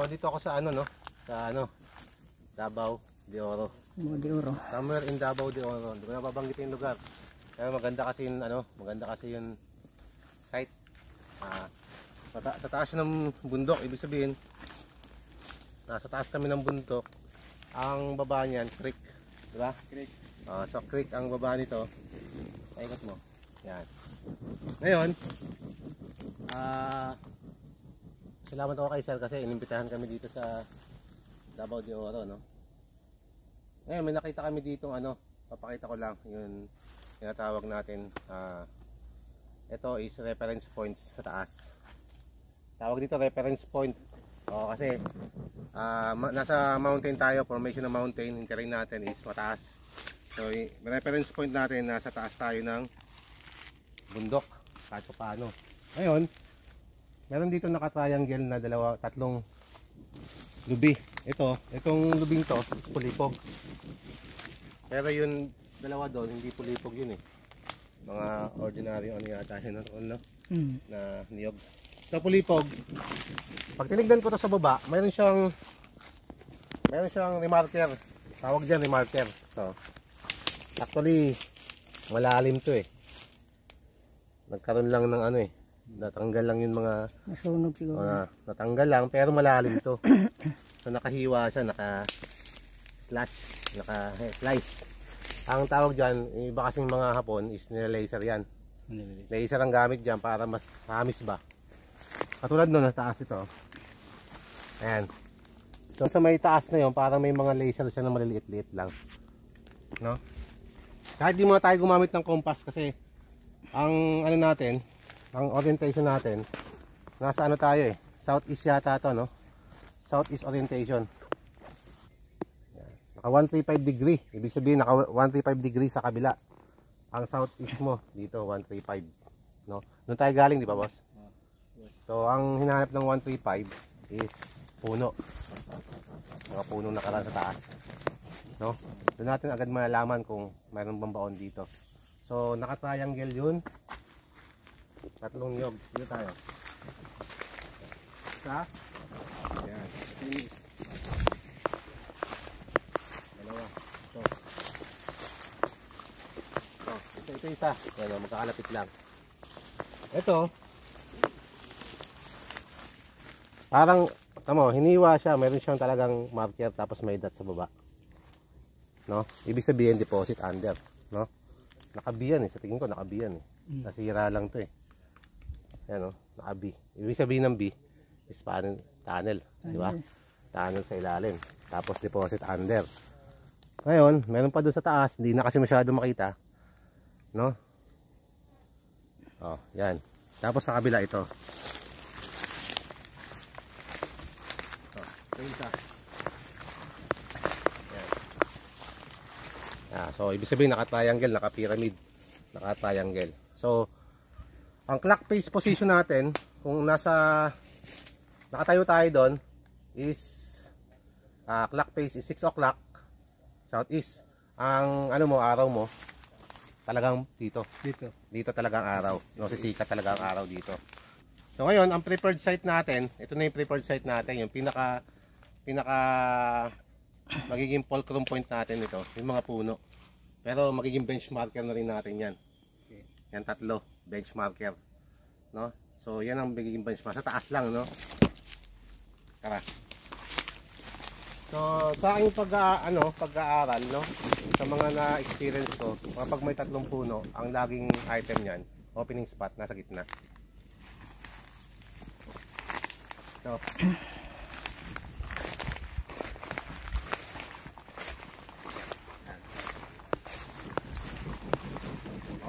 So, dito ako sa ano, no? Sa ano? Davao de Oro. De Oro. Somewhere in Davao de Oro. Hindi ko na babanggitin yung lugar. Pero maganda kasi yung ano, maganda kasi yung site. Sa taas ng bundok, ibig sabihin nasa taas kami ng bundok. Ang baba niyan, creek, di ba? Creek. So creek ang baba nito. Ikot mo. Yan. Ngayon, salamat ako kay Sir kasi inimbitahan kami dito sa Davao de Oro, no? Ngayon, may nakita kami dito ano, papakita ko lang yung tinatawag natin. Ito is reference points sa taas. Tawag dito reference point. Kasi nasa mountain tayo, formation ng mountain, yung terrain natin is mataas. So, reference point natin, nasa taas tayo ng bundok, kahit pa paano. Ngayon, meron dito naka-triangle na tatlong lubi. Itong lubing to, pulipog. Pero yung dalawa doon, hindi pulipog yun eh. Mga ordinary ano yata yun, no? Na niyog. So pulipog, pag tinignan ko to sa baba, mayroon siyang remarker. Tawag dyan remarker. So, actually, malalim to eh. Nagkaroon lang ng ano eh. Natanggal lang yung mga nasunog siguro. Natanggal lang pero malalim to. So nakahiwa siya, naka-slice. Ang tawag dyan, iba kasing mga Hapon is nila-laser yan. Laser ang gamit dyan para mas hamis ba. Katulad nun, nataas ito. Ayan. So sa may taas na yun, parang may mga laser siya na maliliit-liit lang. No? Kahit di mo tayo gumamit ng compass kasi ang ano natin, ang orientation natin, nasa ano tayo eh, southeast yata ito, no? Southeast orientation. Naka 135 degree. Ibig sabihin naka 135 degree sa kabila. Ang southeast mo dito 135, no? Doon tayo galing, di ba, boss? So ang hinahanap ng 135 is puno. Mga punong nakaraan sa taas, no? Doon natin agad malalaman kung mayroon bang baon dito. So naka-triangle yun. Tatlong niyog. Dito tayo. Isa. Ayan. Dalawa. Ito isa. Ayan, magkakalapit lang. Ito. Parang, tamo, hiniwa siya. Meron siyang talagang marker tapos may dot sa baba. No? Ibig sabihin deposit under. No? Nakabiyan eh. Sa tingin ko nakabiyan eh. Nasira lang to eh. Ayan o, naka-B. Ibig sabihin ng B is parang tunnel. Di ba? Tunnel sa ilalim. Tapos deposit under. Ngayon, meron pa doon sa taas. Hindi na kasi masyado makita. No? Yan. Tapos sa kabila ito. Ito isa. So, ibig sabihin naka-triangle, naka-pyramid. Naka-triangle. So, ang clock face position natin, kung nakatayo tayo doon, is clock face is 6 o'clock southeast. Ang ano mo, araw mo, talagang dito. Dito talagang araw. No, sisikat talaga ang araw dito. So ngayon, ang preferred site natin, ito na yung preferred site natin, yung pinaka magiging fulcrum point natin ito, yung mga puno. Pero magiging benchmarker na rin natin yan. Yan tatlo, benchmarker, no? So yan ang magiging benchmark sa taas lang, no? Tara. So sa aking pag-aaral, no, sa mga na-experience ko, kapag may tatlong puno, ang laging item niyan, opening spot nasa gitna. So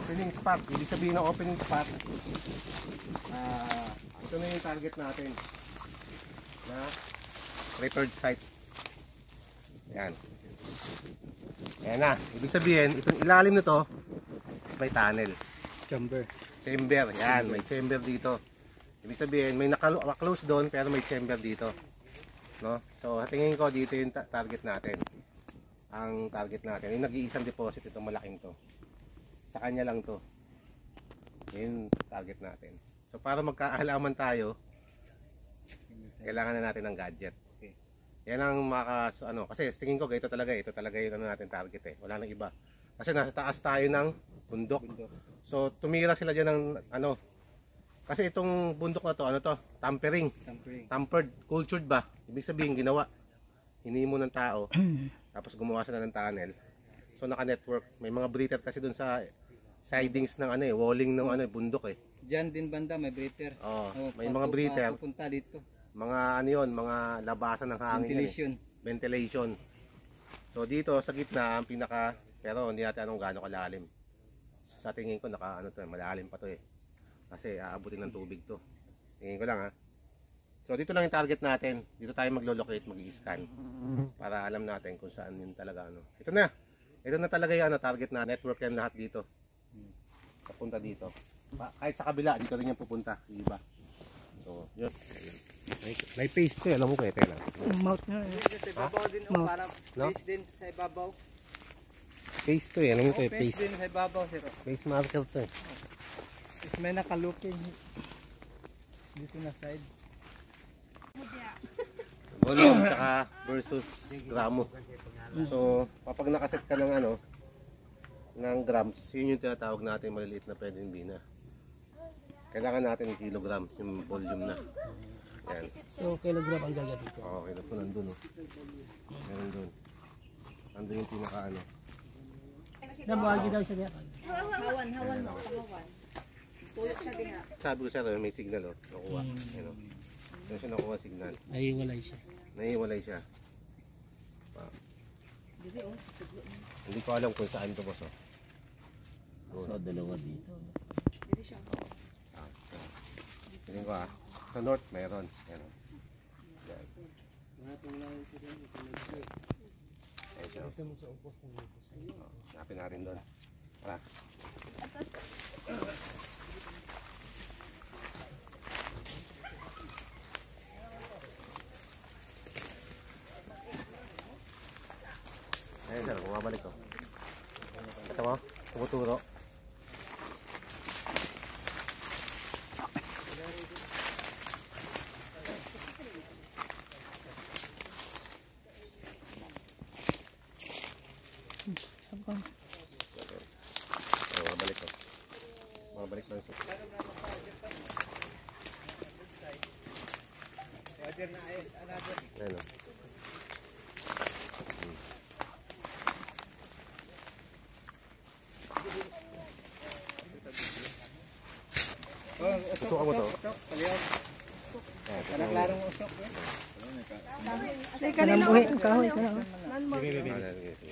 opening spot, ibig sabihin ng opening spot, ito na yung target natin na preferred site. Yan. Ayan na, ibig sabihin itong ilalim nito is may tunnel, chamber, yan, may chamber dito. Ibig sabihin may naka-close doon pero may chamber dito, no? So tingin ko dito yung target natin. Ang target natin yung nag-iisang deposit, itong malaking to. Sa kanya lang to. Yun target natin. So para magkaalaman tayo, Kailangan na natin ng gadget. Okay. Yan ang kasi tingin ko ito talaga yung ano natin target eh. Wala nang iba. Kasi nasa taas tayo ng bundok. So tumira sila diyan ng ano. Kasi itong bundok na to, tampering. Tampered, cultured ba? Ibig sabihin ginawa. Hinimo ng tao. Tapos gumawa sila ng tunnel. So naka-network. May mga breather kasi dun sa sidings ng walling ng bundok eh. Diyan din banda may breather. May mga breather. Pupunta dito. Mga mga labasan ng hangin. Ventilation. So dito sa gitna ang pero hindi natin anong gaano kalalim. Sa tingin ko malalim pa to eh. Kasi aabutin ng tubig to. Tingin ko lang ha. So dito lang yung target natin. Dito tayo maglo-locate, mag-i-scan para alam natin kung saan yun talaga Ito na. Ito na talaga yung target na network yan lahat dito. Papunta dito. Kahit sa kabila, dito rin yung pupunta, di ba? So, yun. May paste to, alam mo ko lang. Mouth na. Sa ibabaw din para paste din sa ibabaw. Paste to alam mo ko paste din sa ibabaw, sir. Paste marker to Is may nakalooking dito na side. Volume tsaka versus gramo. So, kapag nakaset ka ng ng grams, yun yung tinatawag natin maliliit na pwedeng bina. Kailangan natin kilogram, yung volume na. Yan. So, kilogram ang gagawin ko. Oo, kailan po nandun Meron dun. Nandun yung pinaka Nabuhagi daw siya niya. Hawan mo, hawan. Tuyok siya din nga. Sabi ko sir, may signal nakuha. Doon siya nakuha signal. Naiwalay siya. Hindi ko alam kung saan to boss. So, dalawa dito. Dito siya. Tingin ko sa north mayroon. Yan. Hanapin natin doon. Tara. Ayan sir, bumabalik ko. Ito mo, tumuturo. Bumabalik ko. Bumabalik lang siya. Ayan o. Usok mo to? Parang larong usok. Kanang buhi ang kahoy.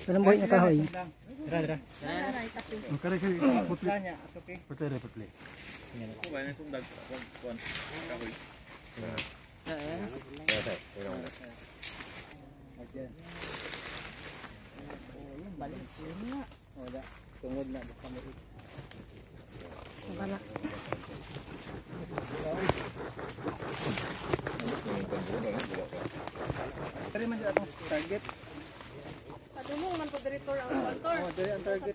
Kanang buhi ang kahoy. Putla usok eh. Putli. Balik na. Wala. Tungod na baka mo. Wala. Tari man dito atong target. Padulong man po director ang motor. Diri ang target.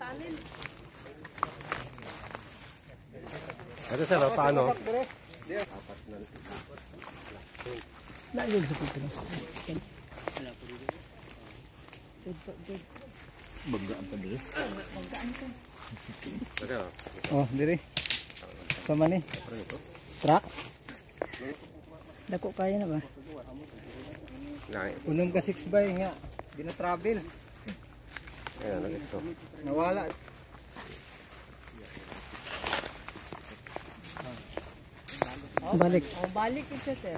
Ito sir, paano? Apat na. Nagin sa pito. Banggaan pa diri. Ito. Oh, diri. Sama ni. Truck. Dako kaya na ba? Unom ka 6 by nga. Di na travel. Ayan, nag-ito. Nawala. Balik. Oh, balik ko siya, sir.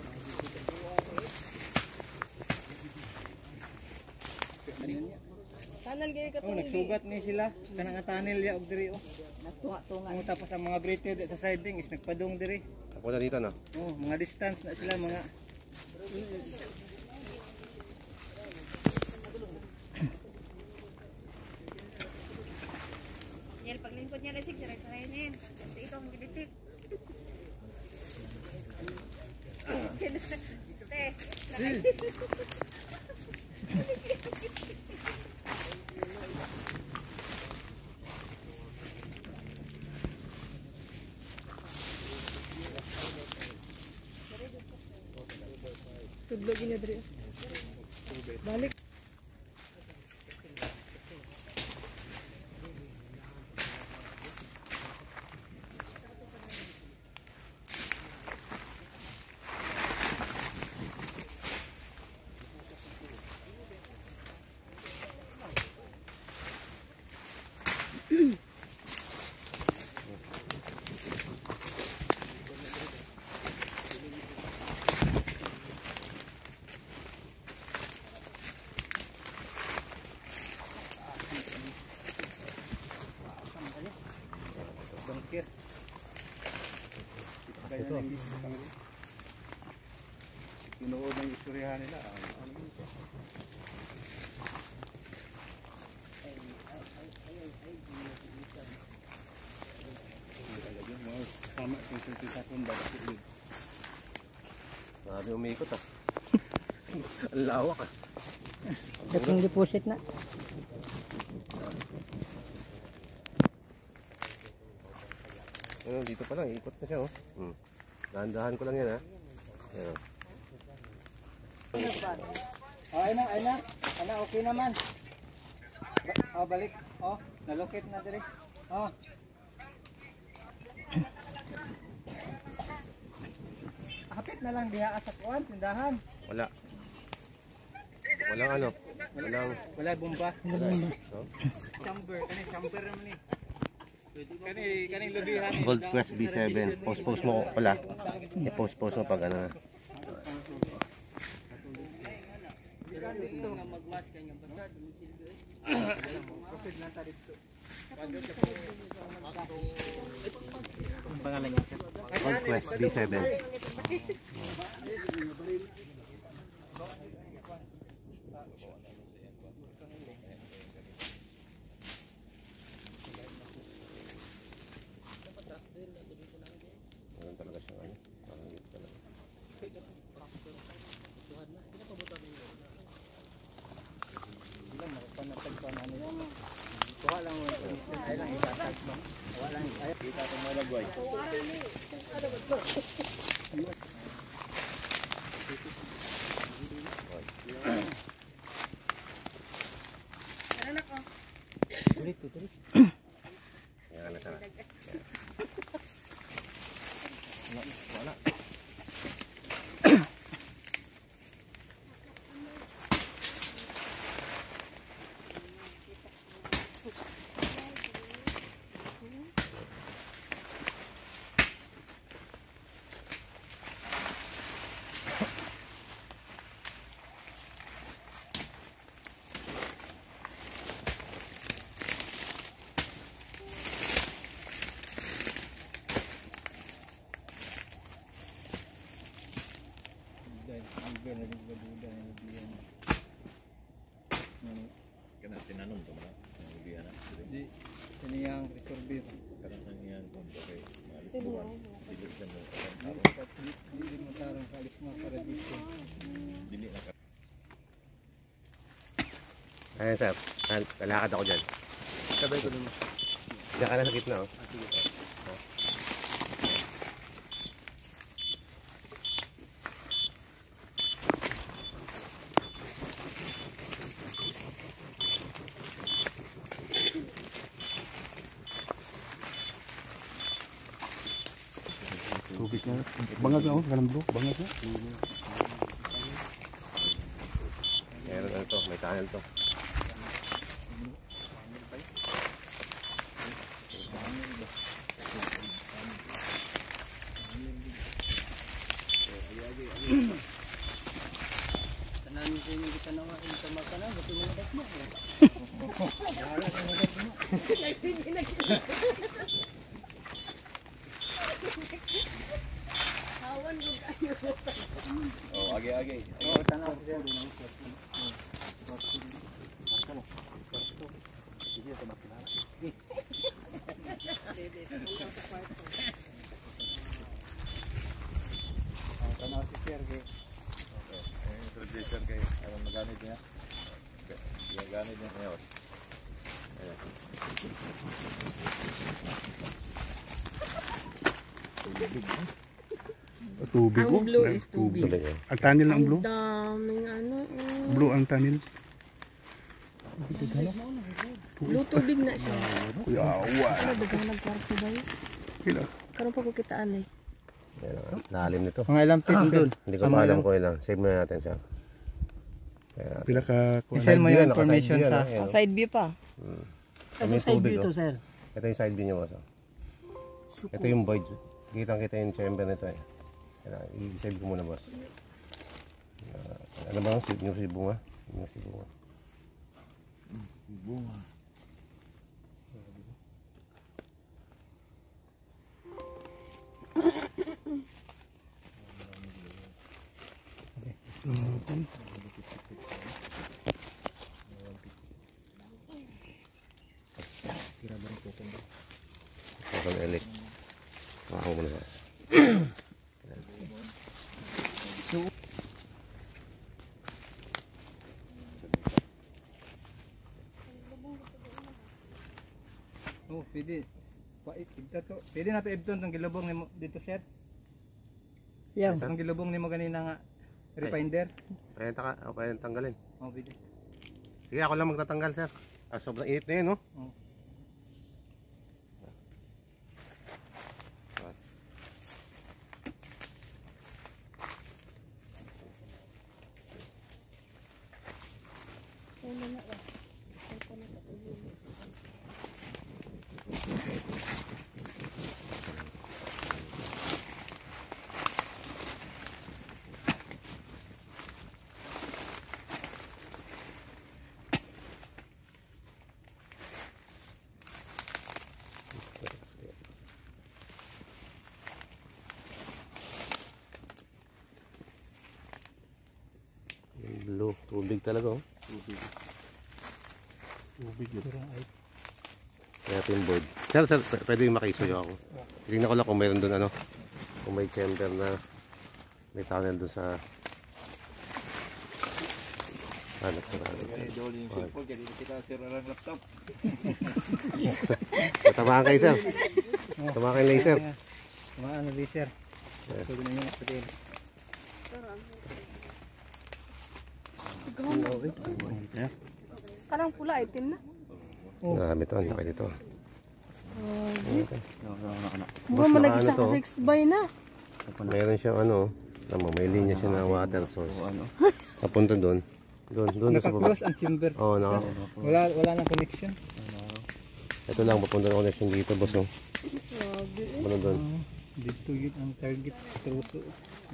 Tanan gaya ka Nagsugat ni sila. Kanang tunnel ya og diri oh. Nagtunga-tunga. Tapos ang mga breather sa siding is nagpadong diri. Ako na dito no? Oh, mga distance na sila mga Yan, paglingkod niya resig, diretsahin. Kasi ito ang gilitik. Tudlo gini diri. Balik. Bangkir. Ito. Tinuod ng istoryahan nila. Ano ito? Tama kung sa kumba. Marami umikot ah. Ang lawak ah. Itong deposit na. Ayun, dito pa lang, ikot na siya oh. Dahan-dahan ko lang yan ha. Ayun. Oh, ay na. Ana, okay naman. Oh, balik. Oh, nalokit na diri. Oh. Hapit na lang diha sa kuan, tindahan. Wala. Walang ano. Walang. Wala bomba. No? Chamber naman ni. Kaning lubihan ni. Gold Quest B7. Post mo pala. I-post mo pag ano na. Pangalan niya sir. Gold Quest B7. Ganun talaga siya ano. Parang dito talaga. Kuha lang mo. Ay lang itatag mo. Kuha lang ay kita to mo lagway. Yan na sana. Wala. Kena tinanong to mga lubian na. Di kaniyang resolve. Karang ang iyan kung bakit maalis buwan. Dili siya mo Di mo tarong kalis mo para dito. dili na ka. Ayan sir. Lalakad ako dyan. Sabay ko dun. Diyan ka na sa gitna oh. Tubig na. Bangag na oh, ganun bro. Bangag na. Meron ano to, may tunnel to. Tanamin sa inyo kita naman yung tamakanan. Ba't yung mga dat mo? Hawan mo kayo. Oh, agi-agi. Oo, tanaw siya. Tanaw si Sergey. Introduction kay anong magamit niya. Yung gamit niya ngayon. Ayan. Tubig Ang blue is tubig. Tubig eh. Ang tunnel ng blue. Daming ano. Blue ang tunnel. Blue tubig na siya. Kuya, awa. Ano, dagang nagkwarto ba yun? Kila. Karoon pa ko kitaan eh. Yan, lalim nito. Mga ilang feet doon. Hindi ko pa alam kung ilang. Save muna natin siya. Kaya, Pila ka kuha. Isend mo Side view yung yan, information naka-side view sa... yan, ah. Side view pa. Kami yung tubig, oh. sir. Ito yung side view niyo, boss. Ito yung void. Kitang-kita yung chamber nito eh. Kaya, i-save ko muna, boss. Ano ba? Yung si bunga? Yung si bunga. Ito na elik. Ako muna, boss. Oh, pwede. Ibta to. Pwede na to ibton tong gilubong nimo dito, sir. Yan. Ang gilubong nimo ganina nga refinder. Kaya tanggalin. Oh, pwede. Sige, ako lang magtatanggal, sir. Sobrang init na yun, no? Oh. Blue, tubig talaga, oh. Tubig yun. Kaya ito yung board. Sir, pwede yung makisuyo ako. Tingnan ko lang kung mayroon doon, ano, kung may chamber na may tunnel doon sa hanap sa tunnel. Tamaan kayo, sir. Tamaan kayo, laser. Mga ano, laser. Pwede na yung pwede. Parang pula, itim na. Marami ito, ang laki dito. Mura mo lagi Ano sa to? 6 by na. Mayroon siyang ano, tama, may linya siya na water source. Papunta doon. Doon sa baba. Naka-close ang chamber. Oo, Wala nang connection. ito lang, papunta ng connection dito, boss. Oh. Ano doon? Dito yun ang target. Truso.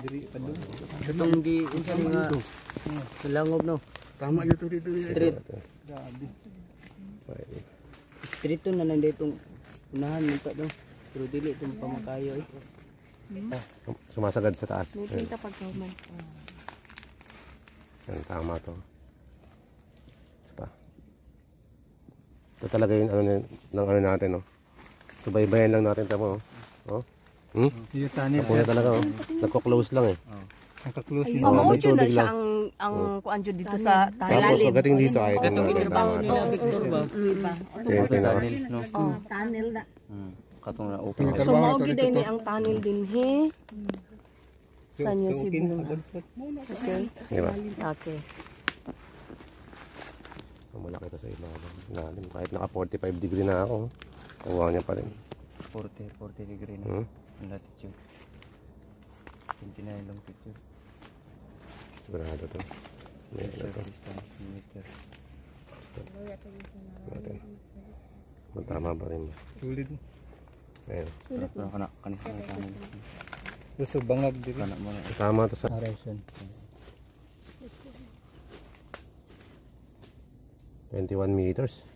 Diri pa doon. Itong di unsa nga sulangob no. Tama yun ito dito. Street. Grabe. Street to na nandito itong unahan nito do. Pero dili itong pamakayo eh. Sumasagad sa taas. May tinta pagkaman. Yan, tama to. Isa pa. Ito talaga yung ano, ng ano natin, no? Subaybayan lang natin ito mo, oh. Hmm? Yung tunnel. Napunta talaga, oh. Nagko-close lang, eh. Naka-close Ay, yun. Oo, may mao dyan na tubig siya lang. ang kuan dyan dito sa Tapos, lalim. pagdating dito, ay ito Katong gitrabaho nila Victor ba? Ito yung pinaka. Oh. Tunnel na. Katong na open. So mao gid ni ang tunnel din he. Saan yung So, okay Cebu? na. Okay. Di ba? Okay. Malaki ito sa ilalim. Kahit naka 45 degree na ako, kuha niya pa rin. 40 degree na. Hmm? Ang latitude. 29 longitude. Sigurado to. May ano to. Meter. Natin. Tama ba rin? Sulit. Ayun. Pero kana kanisa na tunnel. Gusto bangag diri. Kana mo na. Tama to sa Horizon. 21 meters.